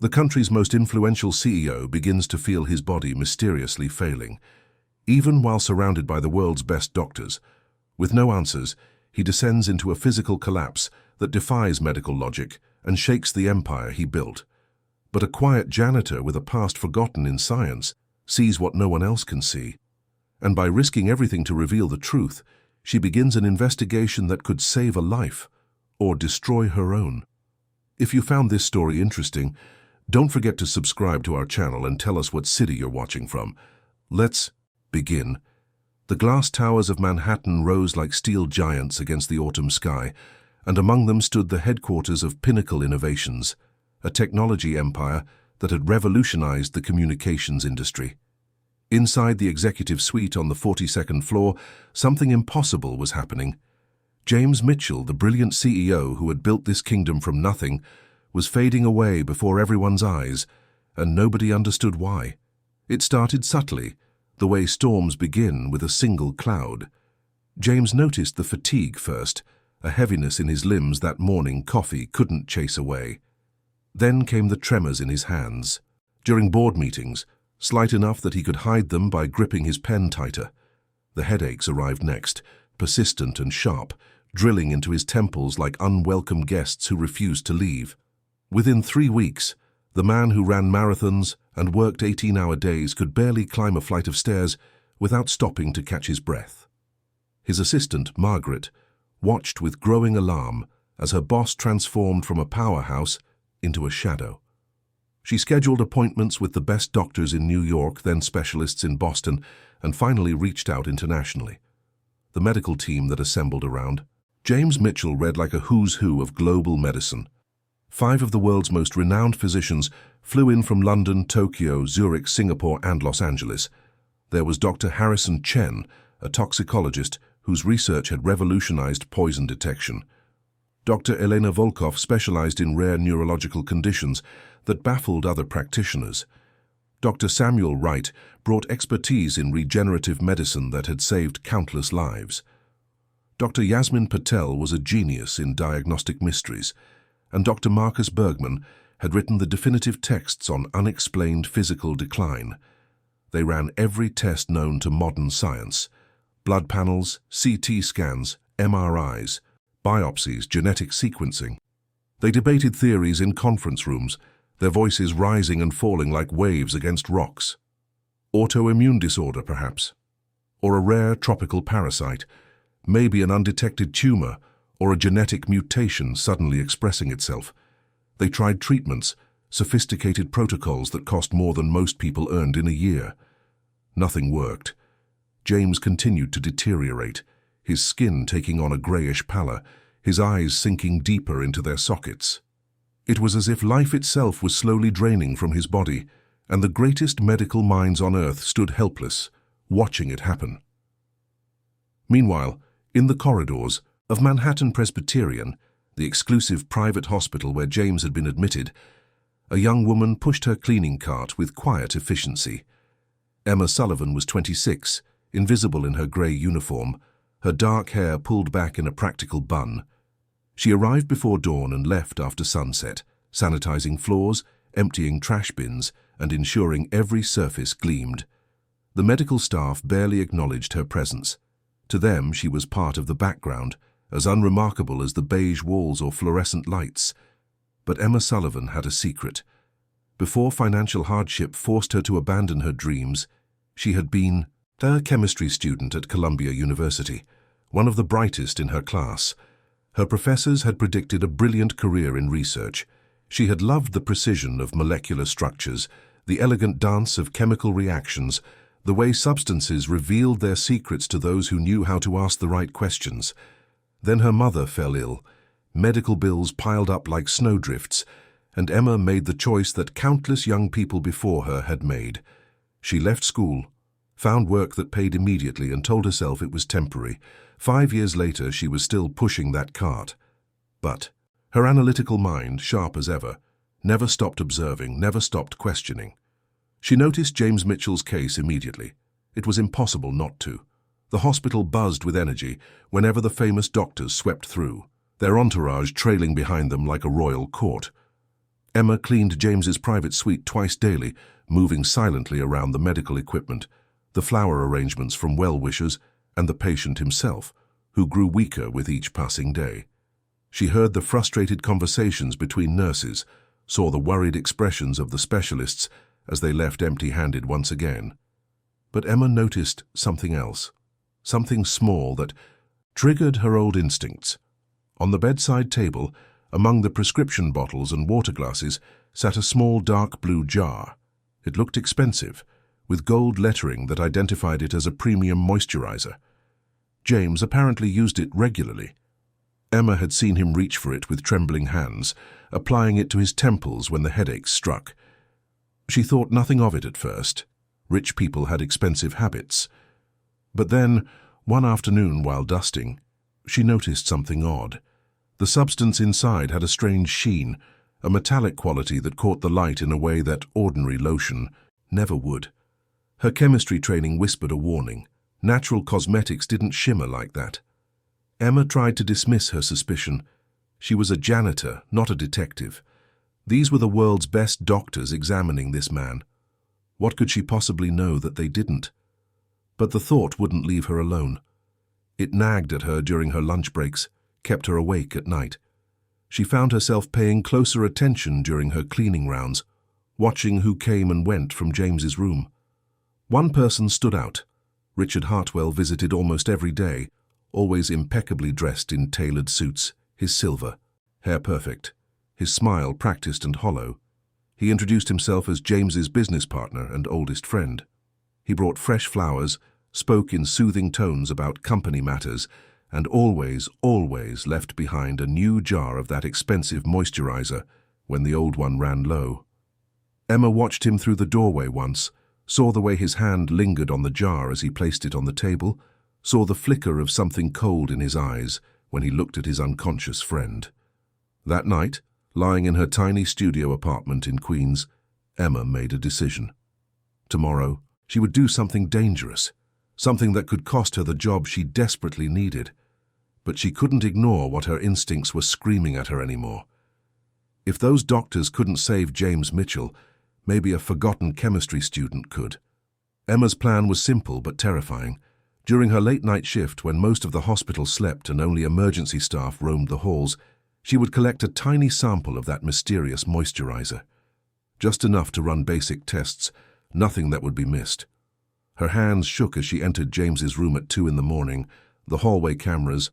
The country's most influential CEO begins to feel his body mysteriously failing, even while surrounded by the world's best doctors. With no answers, he descends into a physical collapse that defies medical logic and shakes the empire he built. But a quiet janitor with a past forgotten in science sees what no one else can see. And by risking everything to reveal the truth, she begins an investigation that could save a life or destroy her own. If you found this story interesting, don't forget to subscribe to our channel and tell us what city you're watching from. Let's begin. The glass towers of Manhattan rose like steel giants against the autumn sky, and among them stood the headquarters of Pinnacle Innovations, a technology empire that had revolutionized the communications industry. Inside the executive suite on the 42nd floor, something impossible was happening. James Mitchell, the brilliant CEO who had built this kingdom from nothing, was fading away before everyone's eyes, and nobody understood why. It started subtly, the way storms begin with a single cloud. James noticed the fatigue first, a heaviness in his limbs that morning coffee couldn't chase away. Then came the tremors in his hands. During board meetings, slight enough that he could hide them by gripping his pen tighter. The headaches arrived next, persistent and sharp, drilling into his temples like unwelcome guests who refused to leave. Within 3 weeks, the man who ran marathons and worked 18-hour days could barely climb a flight of stairs without stopping to catch his breath. His assistant, Margaret, watched with growing alarm as her boss transformed from a powerhouse into a shadow. She scheduled appointments with the best doctors in New York, then specialists in Boston, and finally reached out internationally. The medical team that assembled around James Mitchell read like a who's who of global medicine. 5 of the world's most renowned physicians flew in from London, Tokyo, Zurich, Singapore, and Los Angeles. There was Dr. Harrison Chen, a toxicologist whose research had revolutionized poison detection. Dr. Elena Volkov specialized in rare neurological conditions that baffled other practitioners. Dr. Samuel Wright brought expertise in regenerative medicine that had saved countless lives. Dr. Yasmin Patel was a genius in diagnostic mysteries, and Dr. Marcus Bergman had written the definitive texts on unexplained physical decline. They ran every test known to modern science: blood panels, CT scans, MRIs, biopsies, genetic sequencing. They debated theories in conference rooms, their voices rising and falling like waves against rocks. Autoimmune disorder, perhaps? Or a rare tropical parasite? Maybe an undetected tumor or a genetic mutation suddenly expressing itself. They tried treatments, sophisticated protocols that cost more than most people earned in a year. Nothing worked. James continued to deteriorate, his skin taking on a grayish pallor, his eyes sinking deeper into their sockets. It was as if life itself was slowly draining from his body, and the greatest medical minds on earth stood helpless, watching it happen. Meanwhile, in the corridors of Manhattan Presbyterian, the exclusive private hospital where James had been admitted, a young woman pushed her cleaning cart with quiet efficiency. Emma Sullivan was 26, invisible in her grey uniform, her dark hair pulled back in a practical bun. She arrived before dawn and left after sunset, sanitizing floors, emptying trash bins, and ensuring every surface gleamed. The medical staff barely acknowledged her presence. To them, she was part of the background, as unremarkable as the beige walls or fluorescent lights. But Emma Sullivan had a secret. Before financial hardship forced her to abandon her dreams, she had been a chemistry student at Columbia University, one of the brightest in her class. Her professors had predicted a brilliant career in research. She had loved the precision of molecular structures, the elegant dance of chemical reactions, the way substances revealed their secrets to those who knew how to ask the right questions. Then her mother fell ill. Medical bills piled up like snowdrifts, and Emma made the choice that countless young people before her had made. She left school, found work that paid immediately, and told herself it was temporary. 5 years later, she was still pushing that cart. But her analytical mind, sharp as ever, never stopped observing, never stopped questioning. She noticed James Mitchell's case immediately. It was impossible not to. The hospital buzzed with energy whenever the famous doctors swept through, their entourage trailing behind them like a royal court. Emma cleaned James's private suite twice daily, moving silently around the medical equipment, the flower arrangements from well-wishers, and the patient himself, who grew weaker with each passing day. She heard the frustrated conversations between nurses, saw the worried expressions of the specialists as they left empty-handed once again. But Emma noticed something else, something small that triggered her old instincts. On the bedside table, among the prescription bottles and water glasses, sat a small dark blue jar. It looked expensive, with gold lettering that identified it as a premium moisturizer. James apparently used it regularly. Emma had seen him reach for it with trembling hands, applying it to his temples when the headaches struck. She thought nothing of it at first. Rich people had expensive habits. But then, one afternoon while dusting, she noticed something odd. The substance inside had a strange sheen, a metallic quality that caught the light in a way that ordinary lotion never would. Her chemistry training whispered a warning. Natural cosmetics didn't shimmer like that. Emma tried to dismiss her suspicion. She was a janitor, not a detective. These were the world's best doctors examining this man. What could she possibly know that they didn't? But the thought wouldn't leave her alone. It nagged at her during her lunch breaks, kept her awake at night. She found herself paying closer attention during her cleaning rounds, watching who came and went from James's room. One person stood out. Richard Hartwell visited almost every day, always impeccably dressed in tailored suits, his silver, hair perfect, his smile practiced and hollow. He introduced himself as James's business partner and oldest friend. He brought fresh flowers, spoke in soothing tones about company matters, and always left behind a new jar of that expensive moisturizer when the old one ran low. Emma watched him through the doorway once, saw the way his hand lingered on the jar as he placed it on the table, saw the flicker of something cold in his eyes when he looked at his unconscious friend. That night, lying in her tiny studio apartment in Queens, Emma made a decision. Tomorrow, she would do something dangerous, something that could cost her the job she desperately needed. But she couldn't ignore what her instincts were screaming at her anymore. If those doctors couldn't save James Mitchell, maybe a forgotten chemistry student could. Emma's plan was simple but terrifying. During her late-night shift, when most of the hospital slept and only emergency staff roamed the halls, she would collect a tiny sample of that mysterious moisturizer. Just enough to run basic tests, nothing that would be missed. Her hands shook as she entered James's room at 2 in the morning, the hallway cameras,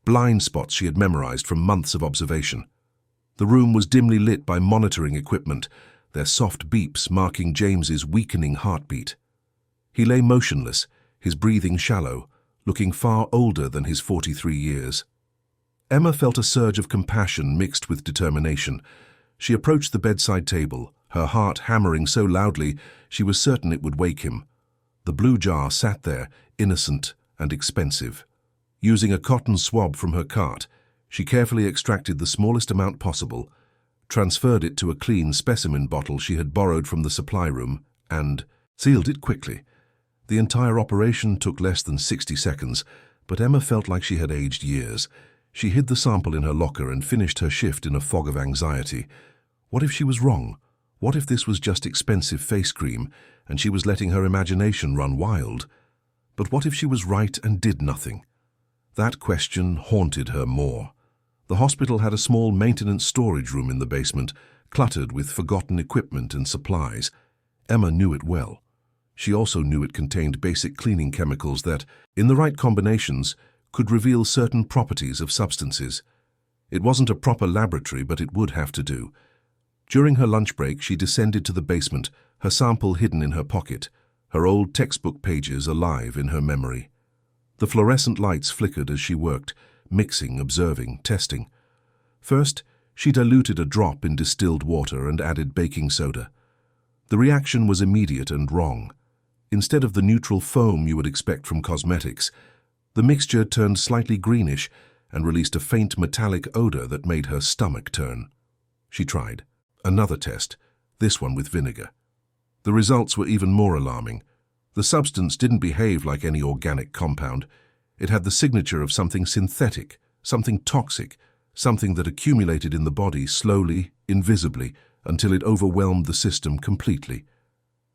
blind spots she had memorized from months of observation. The room was dimly lit by monitoring equipment, their soft beeps marking James's weakening heartbeat. He lay motionless, his breathing shallow, looking far older than his 43 years. Emma felt a surge of compassion mixed with determination. She approached the bedside table, her heart hammering so loudly she was certain it would wake him. The blue jar sat there, innocent and expensive. Using a cotton swab from her cart, she carefully extracted the smallest amount possible, transferred it to a clean specimen bottle she had borrowed from the supply room, and sealed it quickly. The entire operation took less than 60 seconds, but Emma felt like she had aged years. She hid the sample in her locker and finished her shift in a fog of anxiety. What if she was wrong? What if this was just expensive face cream, and she was letting her imagination run wild? But what if she was right and did nothing? That question haunted her more. The hospital had a small maintenance storage room in the basement, cluttered with forgotten equipment and supplies. Emma knew it well. She also knew it contained basic cleaning chemicals that, in the right combinations, could reveal certain properties of substances. It wasn't a proper laboratory, but it would have to do. During her lunch break, she descended to the basement, her sample hidden in her pocket, her old textbook pages alive in her memory. The fluorescent lights flickered as she worked, mixing, observing, testing. First, she diluted a drop in distilled water and added baking soda. The reaction was immediate and wrong. Instead of the neutral foam you would expect from cosmetics, the mixture turned slightly greenish and released a faint metallic odor that made her stomach turn. She tried. Another test, this one with vinegar. The results were even more alarming. The substance didn't behave like any organic compound. It had the signature of something synthetic, something toxic, something that accumulated in the body slowly, invisibly, until it overwhelmed the system completely.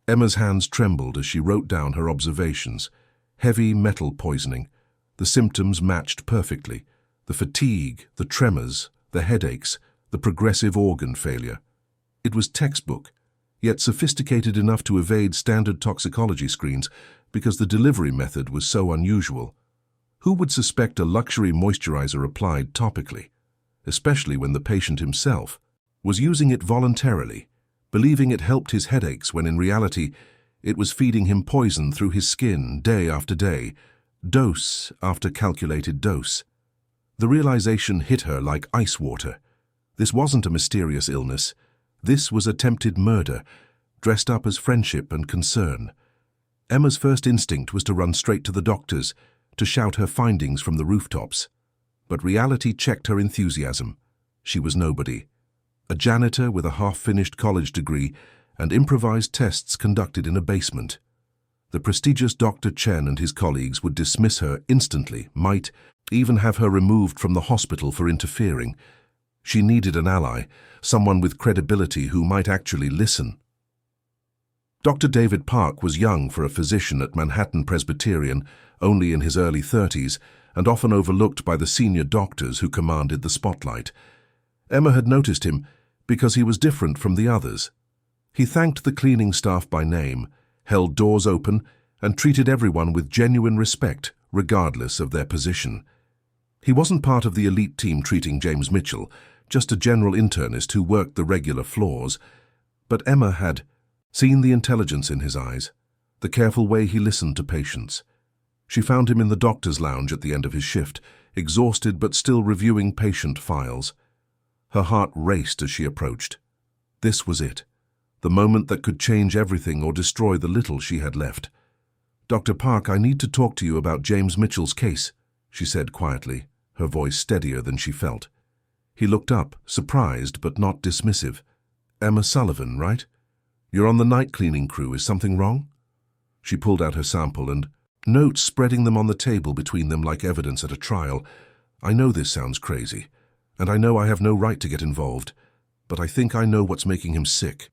Emma's hands trembled as she wrote down her observations. Heavy metal poisoning. The symptoms matched perfectly. The fatigue, the tremors, the headaches, the progressive organ failure. It was textbook, yet sophisticated enough to evade standard toxicology screens because the delivery method was so unusual. Who would suspect a luxury moisturizer applied topically, especially when the patient himself was using it voluntarily, believing it helped his headaches when in reality it was feeding him poison through his skin day after day, dose after calculated dose. The realization hit her like ice water. This wasn't a mysterious illness. This was attempted murder, dressed up as friendship and concern. Emma's first instinct was to run straight to the doctors, to shout her findings from the rooftops. But reality checked her enthusiasm. She was nobody. A janitor with a half-finished college degree and improvised tests conducted in a basement. The prestigious Dr. Chen and his colleagues would dismiss her instantly, might even have her removed from the hospital for interfering. She needed an ally, someone with credibility who might actually listen. Dr. David Park was young for a physician at Manhattan Presbyterian, only in his early 30s, and often overlooked by the senior doctors who commanded the spotlight. Emma had noticed him because he was different from the others. He thanked the cleaning staff by name, held doors open, and treated everyone with genuine respect, regardless of their position. He wasn't part of the elite team treating James Mitchell, just a general internist who worked the regular floors. But Emma had seen the intelligence in his eyes, the careful way he listened to patients. She found him in the doctor's lounge at the end of his shift, exhausted but still reviewing patient files. Her heart raced as she approached. This was it, the moment that could change everything or destroy the little she had left. "Dr. Park, I need to talk to you about James Mitchell's case," she said quietly, her voice steadier than she felt. He looked up, surprised but not dismissive. "Emma Sullivan, right? You're on the night cleaning crew. Is something wrong?" She pulled out her sample and notes, spreading them on the table between them like evidence at a trial. "I know this sounds crazy, and I know I have no right to get involved, but I think I know what's making him sick."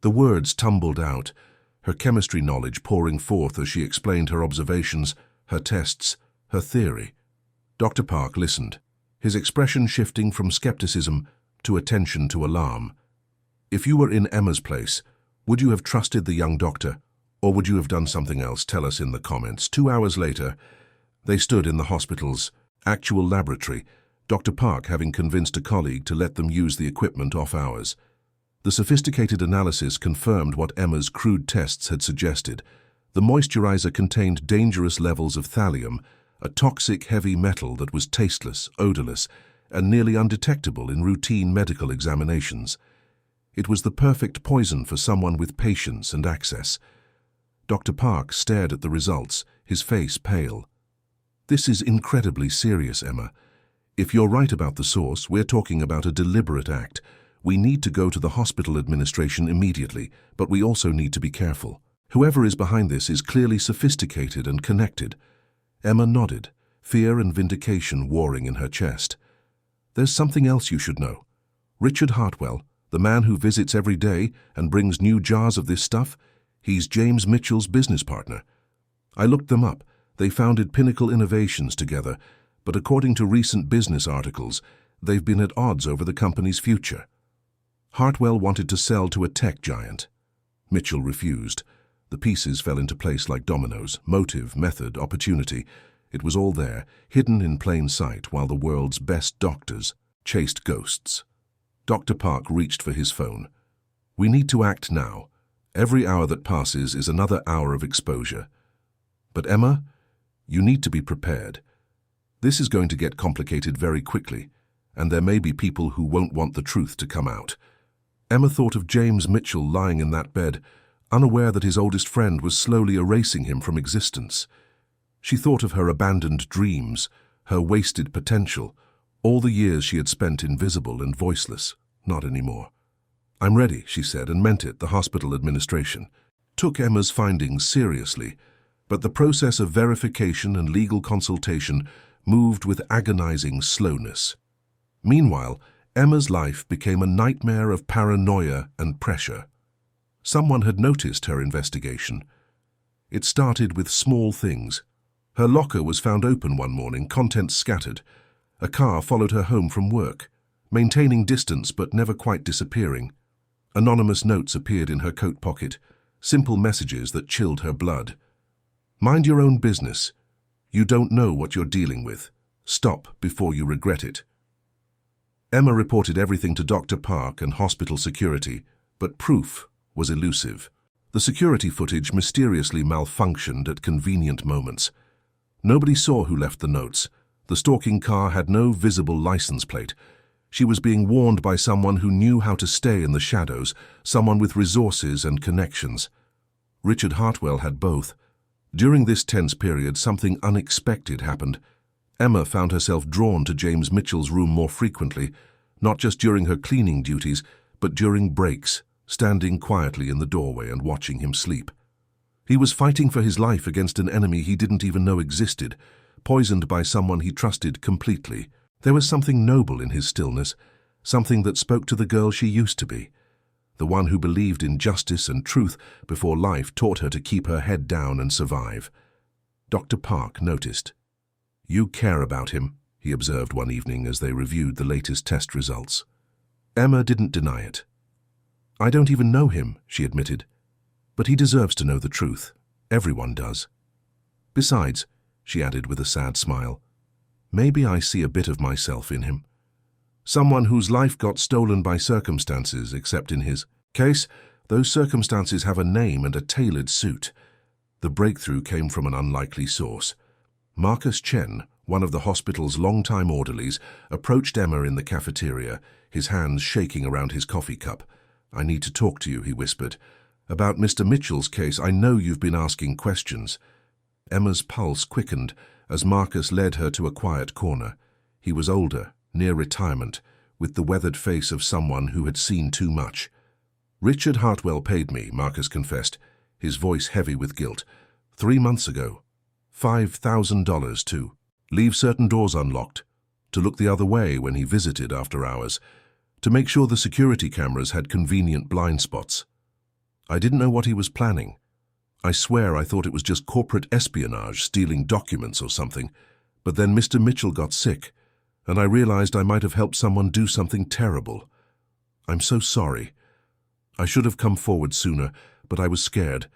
The words tumbled out, her chemistry knowledge pouring forth as she explained her observations, her tests, her theory. Dr. Park listened, his expression shifting from skepticism to attention to alarm. "If you were in Emma's place, would you have trusted the young doctor, or would you have done something else? Tell us in the comments." 2 hours later, they stood in the hospital's actual laboratory, Dr. Park having convinced a colleague to let them use the equipment off hours. The sophisticated analysis confirmed what Emma's crude tests had suggested. The moisturizer contained dangerous levels of thallium, a toxic heavy metal that was tasteless, odorless, and nearly undetectable in routine medical examinations. It was the perfect poison for someone with patience and access. Dr. Park stared at the results, his face pale. "This is incredibly serious, Emma. If you're right about the source, we're talking about a deliberate act. We need to go to the hospital administration immediately, but we also need to be careful. Whoever is behind this is clearly sophisticated and connected." Emma nodded, fear and vindication warring in her chest. "There's something else you should know. Richard Hartwell, the man who visits every day and brings new jars of this stuff, he's James Mitchell's business partner. I looked them up. They founded Pinnacle Innovations together, but according to recent business articles, they've been at odds over the company's future. Hartwell wanted to sell to a tech giant. Mitchell refused. The pieces fell into place like dominoes. Motive, method, opportunity. It was all there, hidden in plain sight, while the world's best doctors chased ghosts. Dr. Park reached for his phone. "We need to act now. Every hour that passes is another hour of exposure. But Emma, you need to be prepared. This is going to get complicated very quickly, and there may be people who won't want the truth to come out." Emma thought of James Mitchell lying in that bed, unaware that his oldest friend was slowly erasing him from existence. She thought of her abandoned dreams, her wasted potential, all the years she had spent invisible and voiceless. Not anymore. "I'm ready," she said, and meant it. The hospital administration took Emma's findings seriously, but the process of verification and legal consultation moved with agonizing slowness. Meanwhile, Emma's life became a nightmare of paranoia and pressure. Someone had noticed her investigation. It started with small things. Her locker was found open one morning, contents scattered. A car followed her home from work, maintaining distance but never quite disappearing. Anonymous notes appeared in her coat pocket, simple messages that chilled her blood. Mind your own business. You don't know what you're dealing with. Stop before you regret it. Emma reported everything to Dr. Park and hospital security, but proof was elusive. The security footage mysteriously malfunctioned at convenient moments. Nobody saw who left the notes. The stalking car had no visible license plate. She was being warned by someone who knew how to stay in the shadows, someone with resources and connections. Richard Hartwell had both. During this tense period, something unexpected happened. Emma found herself drawn to James Mitchell's room more frequently, not just during her cleaning duties, but during breaks, standing quietly in the doorway and watching him sleep. He was fighting for his life against an enemy he didn't even know existed, poisoned by someone he trusted completely. There was something noble in his stillness, something that spoke to the girl she used to be, the one who believed in justice and truth before life taught her to keep her head down and survive. Dr. Park noticed. "You care about him," he observed one evening as they reviewed the latest test results. Emma didn't deny it. "I don't even know him," she admitted. "But he deserves to know the truth. Everyone does. Besides," she added with a sad smile, "maybe I see a bit of myself in him. Someone whose life got stolen by circumstances, except in his case, those circumstances have a name and a tailored suit." The breakthrough came from an unlikely source. Marcus Chen, one of the hospital's longtime orderlies, approached Emma in the cafeteria, his hands shaking around his coffee cup. "I need to talk to you," he whispered. "About Mr. Mitchell's case, I know you've been asking questions." Emma's pulse quickened as Marcus led her to a quiet corner. He was older, near retirement, with the weathered face of someone who had seen too much. "Richard Hartwell paid me," Marcus confessed, his voice heavy with guilt. 3 months ago. $5,000 to leave certain doors unlocked, to look the other way when he visited after hours, to make sure the security cameras had convenient blind spots. I didn't know what he was planning. I swear I thought it was just corporate espionage, stealing documents or something. But then Mr. Mitchell got sick, and I realized I might have helped someone do something terrible. I'm so sorry. I should have come forward sooner, but I was scared.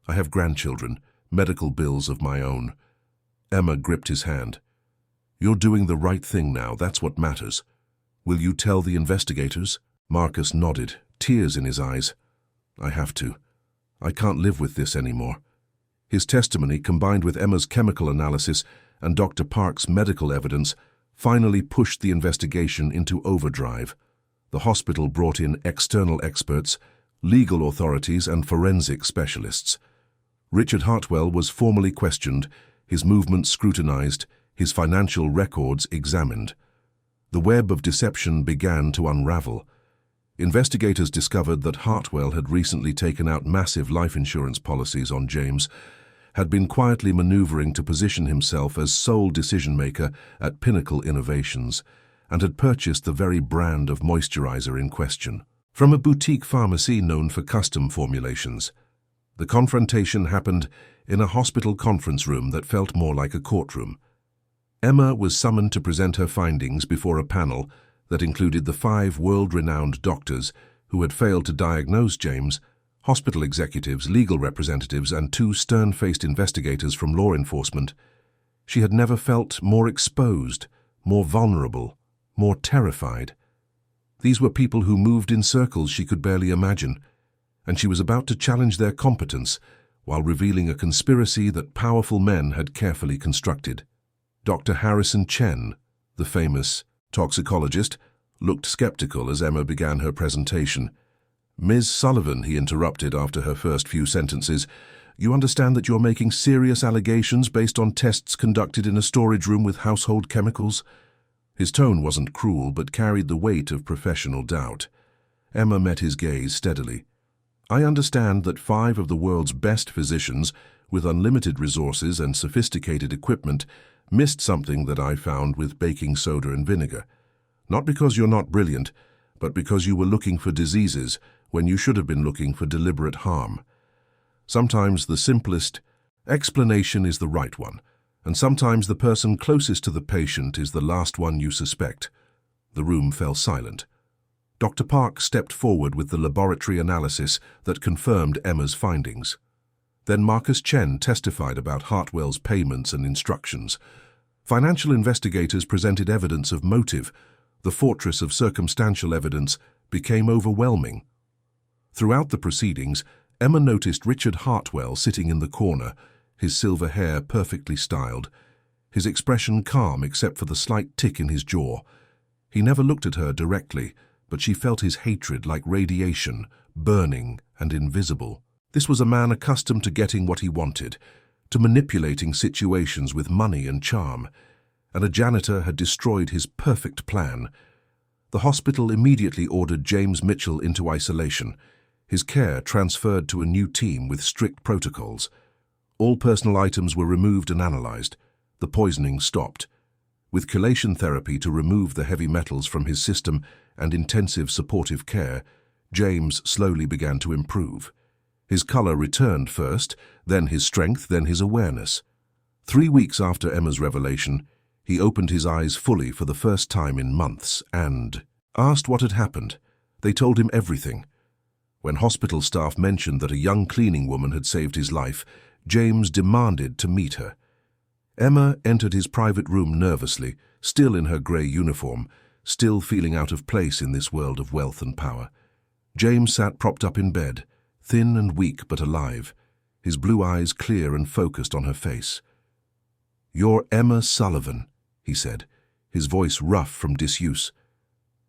I have grandchildren, medical bills of my own. Emma gripped his hand. "You're doing the right thing now, that's what matters. Will you tell the investigators?" Marcus nodded, tears in his eyes. "I have to. I can't live with this anymore." His testimony, combined with Emma's chemical analysis and Dr. Park's medical evidence, finally pushed the investigation into overdrive. The hospital brought in external experts, legal authorities, and forensic specialists. Richard Hartwell was formally questioned, his movements scrutinized, his financial records examined. The web of deception began to unravel. Investigators discovered that Hartwell had recently taken out massive life insurance policies on James, had been quietly maneuvering to position himself as sole decision-maker at Pinnacle Innovations, and had purchased the very brand of moisturizer in question from a boutique pharmacy known for custom formulations. The confrontation happened in a hospital conference room that felt more like a courtroom. Emma was summoned to present her findings before a panel that included the 5 world-renowned doctors who had failed to diagnose James, hospital executives, legal representatives, and 2 stern-faced investigators from law enforcement. She had never felt more exposed, more vulnerable, more terrified. These were people who moved in circles she could barely imagine, and she was about to challenge their competence while revealing a conspiracy that powerful men had carefully constructed. Dr. Harrison Chen, the famous toxicologist, looked skeptical as Emma began her presentation. "Ms. Sullivan," he interrupted after her first few sentences, "you understand that you're making serious allegations based on tests conducted in a storage room with household chemicals?" His tone wasn't cruel, but carried the weight of professional doubt. Emma met his gaze steadily. "I understand that 5 of the world's best physicians, with unlimited resources and sophisticated equipment, missed something that I found with baking soda and vinegar. Not because you're not brilliant, but because you were looking for diseases when you should have been looking for deliberate harm. Sometimes the simplest explanation is the right one, and sometimes the person closest to the patient is the last one you suspect. The room fell silent. Dr. Park stepped forward with the laboratory analysis that confirmed Emma's findings. Then Marcus Chen testified about Hartwell's payments and instructions. Financial investigators presented evidence of motive. The fortress of circumstantial evidence became overwhelming. Throughout the proceedings, Emma noticed Richard Hartwell sitting in the corner, his silver hair perfectly styled, his expression calm except for the slight tick in his jaw. He never looked at her directly, but she felt his hatred like radiation, burning and invisible. This was a man accustomed to getting what he wanted, to manipulating situations with money and charm, and a janitor had destroyed his perfect plan. The hospital immediately ordered James Mitchell into isolation, his care transferred to a new team with strict protocols. All personal items were removed and analyzed. The poisoning stopped. With chelation therapy to remove the heavy metals from his system and intensive supportive care, James slowly began to improve. His color returned first, then his strength, then his awareness. 3 weeks after Emma's revelation, he opened his eyes fully for the first time in months and asked what had happened. They told him everything. When hospital staff mentioned that a young cleaning woman had saved his life, James demanded to meet her. Emma entered his private room nervously, still in her grey uniform, still feeling out of place in this world of wealth and power. James sat propped up in bed, thin and weak but alive, his blue eyes clear and focused on her face. "You're Emma Sullivan," he said, his voice rough from disuse.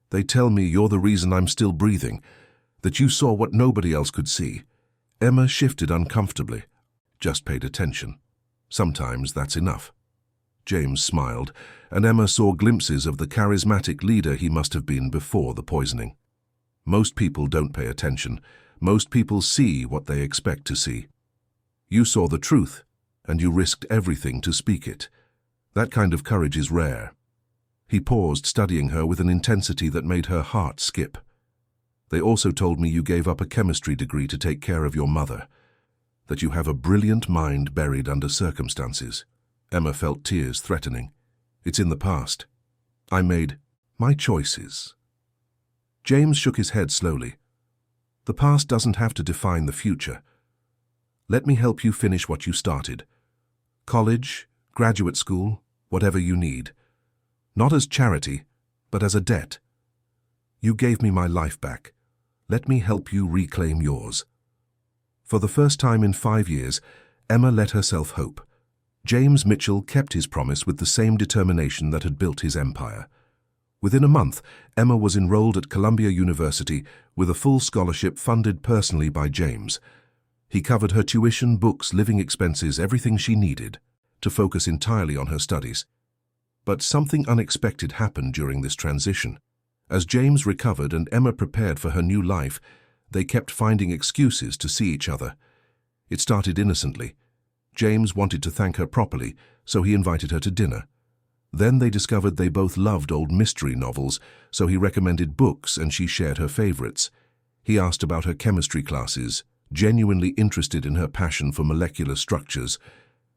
"They tell me you're the reason I'm still breathing, that you saw what nobody else could see." Emma shifted uncomfortably. "Just paid attention. Sometimes that's enough." James smiled, and Emma saw glimpses of the charismatic leader he must have been before the poisoning. Most people don't pay attention. Most people see what they expect to see. You saw the truth, and you risked everything to speak it. That kind of courage is rare. He paused, studying her with an intensity that made her heart skip. "They also told me you gave up a chemistry degree to take care of your mother, that you have a brilliant mind buried under circumstances." Emma felt tears threatening. "It's in the past. I made my choices." James shook his head slowly. "The past doesn't have to define the future. Let me help you finish what you started. College, graduate school, whatever you need. Not as charity, but as a debt. You gave me my life back. Let me help you reclaim yours." For the first time in 5 years, Emma let herself hope. James Mitchell kept his promise with the same determination that had built his empire. Within a month, Emma was enrolled at Columbia University with a full scholarship funded personally by James. He covered her tuition, books, living expenses, everything she needed to focus entirely on her studies. But something unexpected happened during this transition. As James recovered and Emma prepared for her new life, they kept finding excuses to see each other. It started innocently. James wanted to thank her properly, so he invited her to dinner. Then they discovered they both loved old mystery novels, so he recommended books and she shared her favorites. He asked about her chemistry classes, genuinely interested in her passion for molecular structures.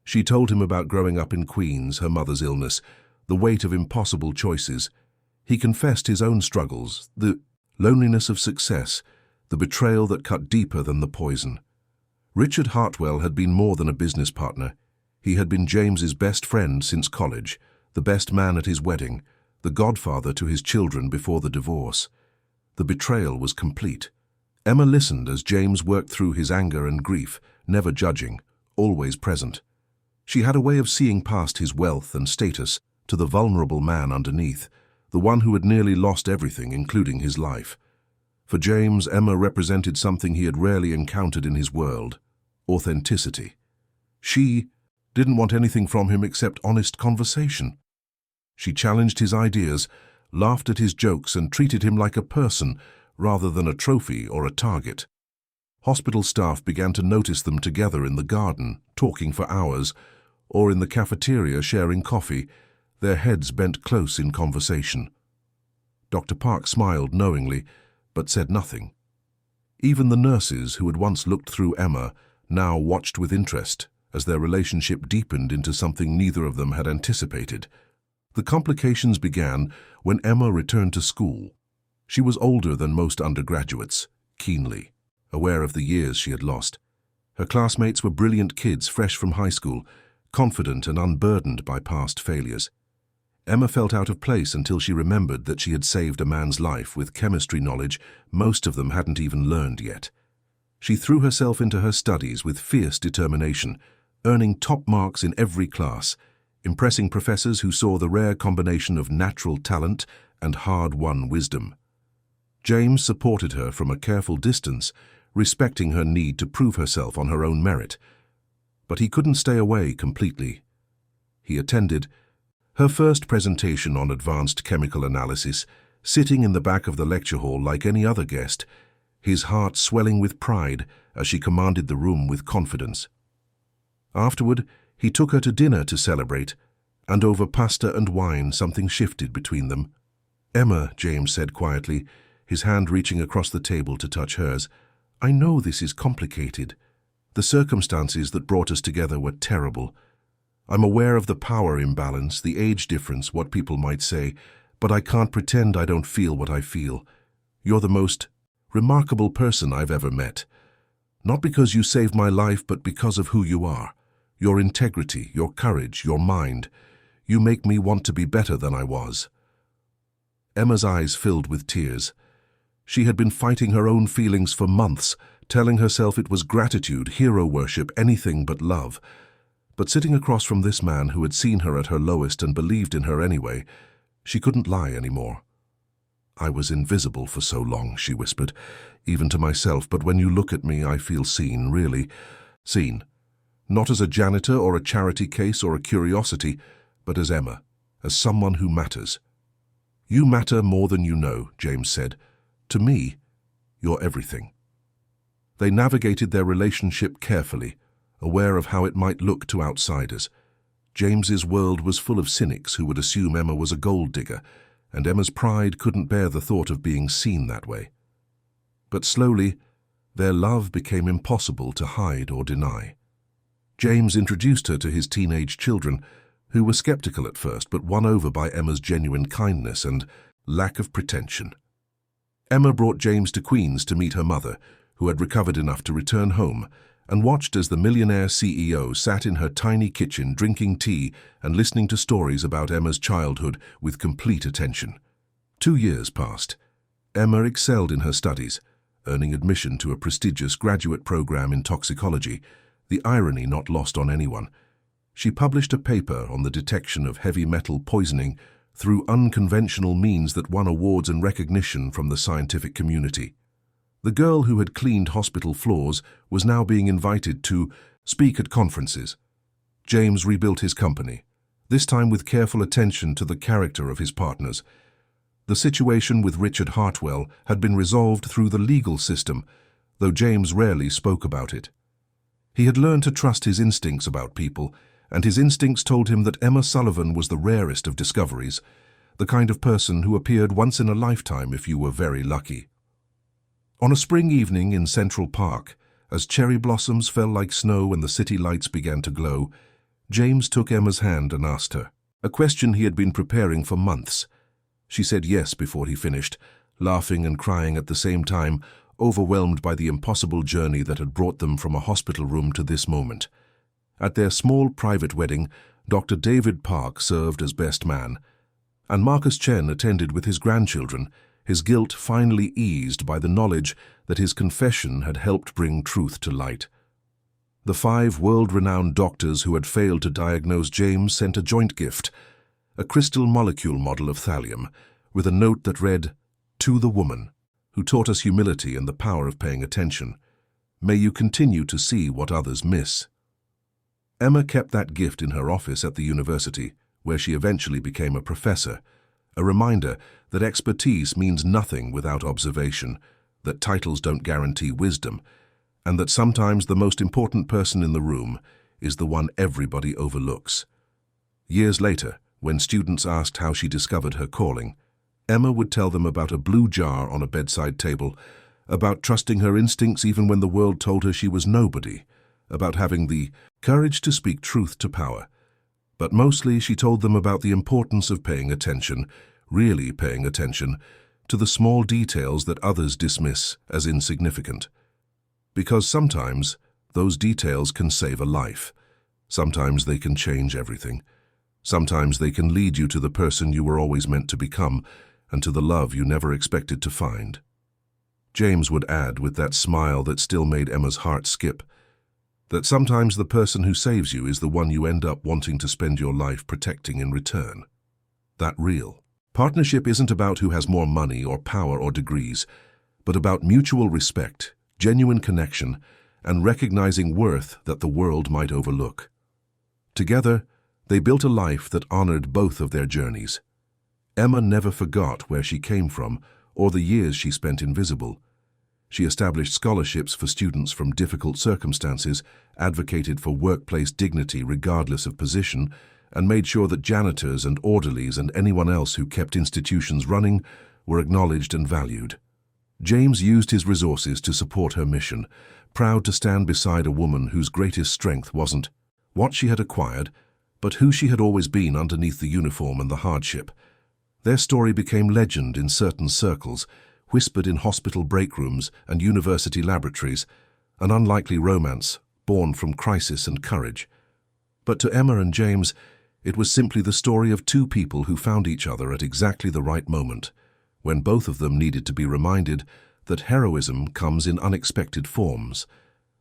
She told him about growing up in Queens, her mother's illness, the weight of impossible choices. He confessed his own struggles, the loneliness of success, the betrayal that cut deeper than the poison. Richard Hartwell had been more than a business partner. He had been James's best friend since college, the best man at his wedding, the godfather to his children before the divorce. The betrayal was complete. Emma listened as James worked through his anger and grief, never judging, always present. She had a way of seeing past his wealth and status to the vulnerable man underneath, the one who had nearly lost everything, including his life. For James, Emma represented something he had rarely encountered in his world: authenticity. She didn't want anything from him except honest conversation. She challenged his ideas, laughed at his jokes, and treated him like a person rather than a trophy or a target. Hospital staff began to notice them together in the garden, talking for hours, or in the cafeteria sharing coffee, their heads bent close in conversation. Dr. Park smiled knowingly, but said nothing. Even the nurses who had once looked through Emma now watched with interest as their relationship deepened into something neither of them had anticipated. The complications began when Emma returned to school. She was older than most undergraduates, keenly aware of the years she had lost. Her classmates were brilliant kids fresh from high school, confident and unburdened by past failures. Emma felt out of place until she remembered that she had saved a man's life with chemistry knowledge most of them hadn't even learned yet. She threw herself into her studies with fierce determination, earning top marks in every class, impressing professors who saw the rare combination of natural talent and hard-won wisdom. James supported her from a careful distance, respecting her need to prove herself on her own merit. But he couldn't stay away completely. He attended her first presentation on advanced chemical analysis, sitting in the back of the lecture hall like any other guest, his heart swelling with pride as she commanded the room with confidence. Afterward, he took her to dinner to celebrate, and over pasta and wine something shifted between them. "Emma," James said quietly, his hand reaching across the table to touch hers, "I know this is complicated. The circumstances that brought us together were terrible. I'm aware of the power imbalance, the age difference, what people might say, but I can't pretend I don't feel what I feel. You're the most remarkable person I've ever met. Not because you saved my life, but because of who you are. Your integrity, your courage, your mind. You make me want to be better than I was." Emma's eyes filled with tears. She had been fighting her own feelings for months, telling herself it was gratitude, hero worship, anything but love. But sitting across from this man who had seen her at her lowest and believed in her anyway, she couldn't lie anymore. "I was invisible for so long," she whispered, "even to myself, but when you look at me I feel seen, really. Seen. Not as a janitor or a charity case or a curiosity, but as Emma, as someone who matters." "You matter more than you know," James said. "To me, you're everything." They navigated their relationship carefully, aware of how it might look to outsiders. James's world was full of cynics who would assume Emma was a gold digger, and Emma's pride couldn't bear the thought of being seen that way. But slowly, their love became impossible to hide or deny. James introduced her to his teenage children, who were skeptical at first but won over by Emma's genuine kindness and lack of pretension. Emma brought James to Queens to meet her mother, who had recovered enough to return home, and watched as the Millionaire CEO sat in her tiny kitchen drinking tea and listening to stories about Emma's childhood with complete attention. 2 years passed. Emma excelled in her studies, earning admission to a prestigious graduate program in toxicology, the irony not lost on anyone. She published a paper on the detection of heavy metal poisoning through unconventional means that won awards and recognition from the scientific community. The girl who had cleaned hospital floors was now being invited to speak at conferences. James rebuilt his company, this time with careful attention to the character of his partners. The situation with Richard Hartwell had been resolved through the legal system, though James rarely spoke about it. He had learned to trust his instincts about people, and his instincts told him that Emma Sullivan was the rarest of discoveries, the kind of person who appeared once in a lifetime if you were very lucky. On a spring evening in Central Park, as cherry blossoms fell like snow and the city lights began to glow, James took Emma's hand and asked her, a question he had been preparing for months. She said yes before he finished, laughing and crying at the same time, overwhelmed by the impossible journey that had brought them from a hospital room to this moment. At their small private wedding, Dr. David Park served as best man, and Marcus Chen attended with his grandchildren, his guilt finally eased by the knowledge that his confession had helped bring truth to light. The 5 world-renowned doctors who had failed to diagnose James sent a joint gift, a crystal molecule model of thallium, with a note that read, "To the woman, who taught us humility and the power of paying attention. May you continue to see what others miss." Emma kept that gift in her office at the university, where she eventually became a professor, a reminder that expertise means nothing without observation, that titles don't guarantee wisdom, and that sometimes the most important person in the room is the one everybody overlooks. Years later, when students asked how she discovered her calling, Emma would tell them about a blue jar on a bedside table, about trusting her instincts even when the world told her she was nobody, about having the courage to speak truth to power. But mostly she told them about the importance of paying attention, really paying attention, to the small details that others dismiss as insignificant. Because sometimes those details can save a life. Sometimes they can change everything. Sometimes they can lead you to the person you were always meant to become and to the love you never expected to find. James would add, with that smile that still made Emma's heart skip, that sometimes the person who saves you is the one you end up wanting to spend your life protecting in return. That real partnership isn't about who has more money or power or degrees, but about mutual respect, genuine connection, and recognizing worth that the world might overlook. Together, they built a life that honored both of their journeys. Emma never forgot where she came from or the years she spent invisible. She established scholarships for students from difficult circumstances, advocated for workplace dignity regardless of position, and made sure that janitors and orderlies and anyone else who kept institutions running were acknowledged and valued. James used his resources to support her mission, proud to stand beside a woman whose greatest strength wasn't what she had acquired, but who she had always been underneath the uniform and the hardship. Their story became legend in certain circles, whispered in hospital break rooms and university laboratories, an unlikely romance born from crisis and courage. But to Emma and James, it was simply the story of two people who found each other at exactly the right moment, when both of them needed to be reminded that heroism comes in unexpected forms,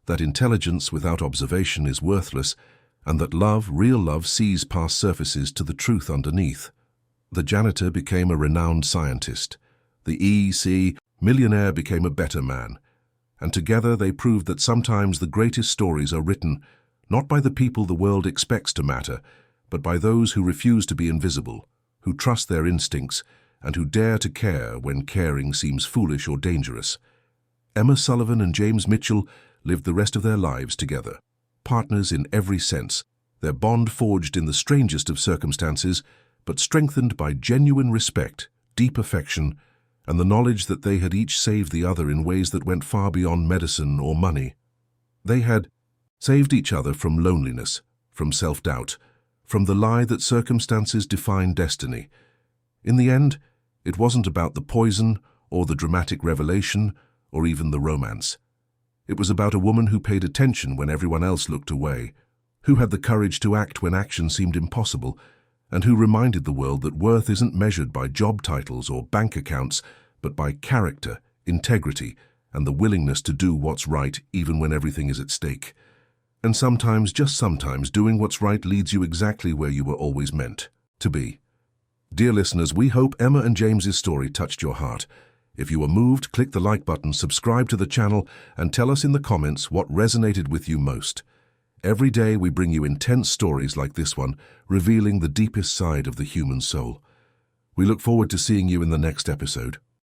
that intelligence without observation is worthless, and that love, real love, sees past surfaces to the truth underneath. The janitor became a renowned scientist. The EC millionaire became a better man. And together they proved that sometimes the greatest stories are written not by the people the world expects to matter, but by those who refuse to be invisible, who trust their instincts, and who dare to care when caring seems foolish or dangerous. Emma Sullivan and James Mitchell lived the rest of their lives together, partners in every sense, their bond forged in the strangest of circumstances, but strengthened by genuine respect, deep affection, and the knowledge that they had each saved the other in ways that went far beyond medicine or money. They had saved each other from loneliness, from self-doubt, from the lie that circumstances define destiny. In the end, it wasn't about the poison or the dramatic revelation or even the romance. It was about a woman who paid attention when everyone else looked away, who had the courage to act when action seemed impossible, and who reminded the world that worth isn't measured by job titles or bank accounts, but by character, integrity, and the willingness to do what's right even when everything is at stake. And sometimes, just sometimes, doing what's right leads you exactly where you were always meant to be. Dear listeners, we hope Emma and James's story touched your heart. If you were moved, click the like button, subscribe to the channel, and tell us in the comments what resonated with you most. Every day we bring you intense stories like this one, revealing the deepest side of the human soul. We look forward to seeing you in the next episode.